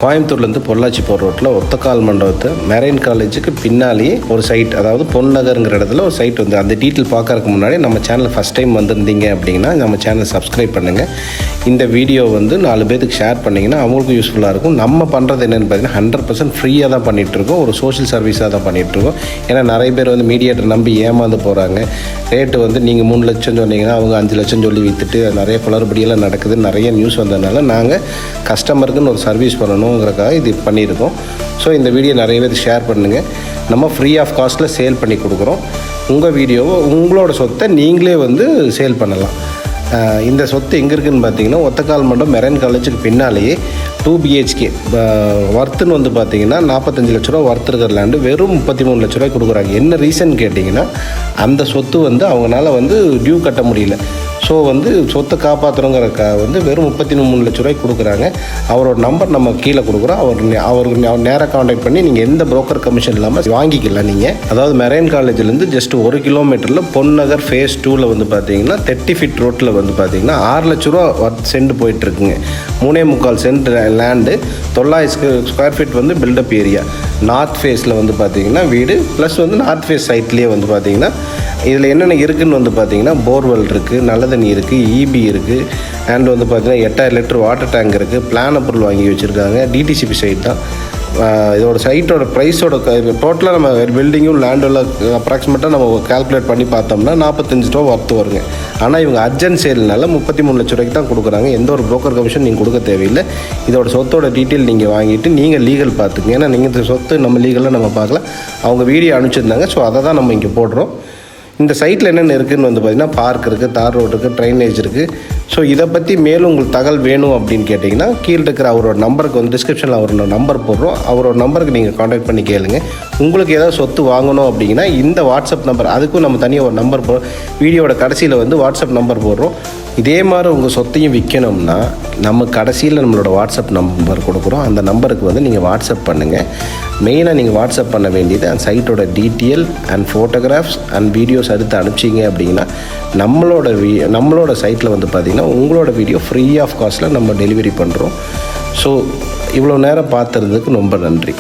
கோயம்புத்தூர்லேருந்து பொள்ளாச்சி போகிற ரோட்டில் ஒத்தக்கால் மண்டபத்தை மெரைன் காலேஜுக்கு பின்னாலேயே ஒரு சைட், அதாவது பொன்னகருங்கிற இடத்துல ஒரு சைட் வந்து அந்த டீட்டெயில் பார்க்கறதுக்கு முன்னாடி நம்ம சேனல் ஃபஸ்ட் டைம் வந்திருந்தீங்க அப்படின்னா நம்ம சேனல் சப்ஸ்கிரைப் பண்ணுங்கள். இந்த வீடியோ வந்து 4 பேருக்கு ஷேர் பண்ணிங்கன்னா அவங்களுக்கும் யூஸ்ஃபுல்லாக இருக்கும். நம்ம பண்ணுறது என்னென்னு பார்த்தீங்கன்னா 100% ஃப்ரீயாக தான் பண்ணிகிட்ருக்கோம், ஒரு சோஷியல் சர்வீஸாக தான் பண்ணிகிட்ருக்கோம். ஏன்னா நிறைய பேர் வந்து மீடியேட்டர் நம்பி ஏமாந்து போகிறாங்க. ரேட்டு வந்து நீங்கள் 3 லட்சம் சொன்னீங்கன்னா அவங்க 5 லட்சம் சொல்லி விற்றுட்டு நிறைய குளறுபடியெல்லாம் நடக்குது. நிறைய நியூஸ் வந்ததுனால நாங்கள் கஸ்டமருக்குன்னு ஒரு சர்வீஸ் பண்ணணுங்கிறக்காக இது பண்ணியிருக்கோம். ஸோ இந்த வீடியோ நிறைய பேர் ஷேர் பண்ணுங்கள். நம்ம ஃப்ரீ ஆஃப் காஸ்ட்டில் சேல் பண்ணி கொடுக்குறோம். உங்கள் வீடியோவை உங்களோட சொத்தை நீங்களே வந்து சேல் பண்ணலாம். இந்த சொத்து எங்கே இருக்குதுன்னு பார்த்தீங்கன்னா ஒத்தக்கால் மண்டபம் மெரைன் காலேஜுக்கு பின்னாலேயே 2 BHK வர்த்துன்னு வந்து பார்த்தீங்கன்னா 45 லட்ச ரூபா வர்த்து இருக்கிற லேண்டு வெறும் 33 லட்ச ரூபாய் கொடுக்குறாங்க. என்ன ரீசன் கேட்டிங்கன்னா அந்த சொத்து வந்து அவங்களால வந்து டியூ கட்ட முடியல. ஸோ வந்து சொத்தை காப்பாற்றணுங்கிறக்காக வந்து வெறும் 33 லட்ச ரூபாய்க்கு கொடுக்குறாங்க. அவரோட நம்பர் நம்ம கீழே கொடுக்குறோம். அவருக்கு நேராக காண்டாக்ட் பண்ணி நீங்கள் எந்த புரோக்கர் கமிஷன் இல்லாமல் வாங்கிக்கலாம். நீங்கள் அதாவது மெரைன் காலேஜ்லேருந்து ஜஸ்ட் 1 கிலோமீட்டரில் பொன்னகர் ஃபேஸ் 2ல் வந்து பார்த்தீங்கன்னா 30 ஃபீட் ரோட்டில் வந்து பார்த்தீங்கன்னா 6 லட்ச ரூபா சென்ட் போயிட்டுருக்குங்க. 3.25 சென்ட் லேண்டு, 900 ஸ்கொயர் ஃபீட் வந்து பில்டப் ஏரியா. நார்த் ஃபேஸில் வந்து பார்த்தீங்கன்னா வீடு ப்ளஸ் வந்து நார்த் ஃபேஸ் சைட்லேயே வந்து பார்த்தீங்கன்னா இதில் என்னென்ன இருக்குதுன்னு வந்து பார்த்தீங்கன்னா போர்வெல் இருக்குது, நல்ல தண்ணி இருக்குது, EB இருக்குது, அண்ட் வந்து பார்த்தீங்கன்னா 8000 லிட்டர் வாட்டர் டேங்க் இருக்குது. பிளான் அப்ரூவல் வாங்கி வச்சுருக்காங்க. DTCP சைட் தான். இதோட சைட்டோட ப்ரைஸோட டோட்டலாக நம்ம பில்டிங்கும் லேண்டில் அப்ராக்சிமேட்டாக நம்ம கால்குலேட் பண்ணி பார்த்தோம்னா 45 ரூபா வர்த்து வருங்க. ஆனால் இவங்க அர்ஜென்ட் சேல்னால 33 லட்ச ரூபாய்க்கு தான் கொடுக்குறாங்க. எந்த ஒரு புரோக்கர் கமிஷன் நீங்கள் கொடுக்க தேவையில்லை. இதோட சொத்தோட டீட்டெயில் நீங்கள் வாங்கிட்டு நீங்கள் லீகல் பார்த்துக்குங்க. ஏன்னா நீங்கள் இந்த சொத்து நம்ம லீகலாக நம்ம பார்க்கலாம். அவங்க வீடியோ அனுப்பிச்சிருந்தாங்க. ஸோ அதை தான் நம்ம இங்கே போடுறோம். இந்த சைட்டில் என்னென்ன இருக்குதுன்னு வந்து பார்த்திங்கன்னா பார்க் இருக்குது, தார் ரோடு இருக்குது, ட்ரைனேஜ் இருக்குது. ஸோ இதை பற்றி மேலும் உங்களுக்கு தகவல் வேணும் அப்படின்னு கேட்டிங்கன்னா கீழே இருக்கிற அவரோட நம்பருக்கு வந்து டிஸ்கிரிப்ஷனில் அவரோட நம்பர் போடுறோம். அவரோட நம்பருக்கு நீங்கள் காண்டாக்ட் பண்ணி கேளுங்க. உங்களுக்கு ஏதாவது சொத்து வாங்கணும் அப்படின்னா இந்த வாட்ஸ்அப் நம்பர், அதுக்கும் நம்ம தனியாக ஒரு நம்பர் வீடியோட கடைசியில் வந்து வாட்ஸ்அப் நம்பர் போடுறோம். இதே மாதிரி உங்கள் சொத்தையும் விற்கணும்னா நம்ம கடைசியில் நம்மளோட வாட்ஸ்அப் நம்பர் கொடுக்குறோம். அந்த நம்பருக்கு வந்து நீங்கள் வாட்ஸ்அப் பண்ணுங்கள். மெயினாக நீங்கள் வாட்ஸ்அப் பண்ண வேண்டியது அந்த சைட்டோட detail and photographs and videos எடுத்து அனுப்பிச்சிங்க அப்படின்னா நம்மளோட சைட்டில் வந்து பார்த்திங்கன்னா உங்களோட வீடியோ ஃப்ரீ ஆஃப் காஸ்ட்டில் நம்ம டெலிவரி பண்ணுறோம். ஸோ இவ்வளோ நேரம் பார்த்துறதுக்கு ரொம்ப நன்றி.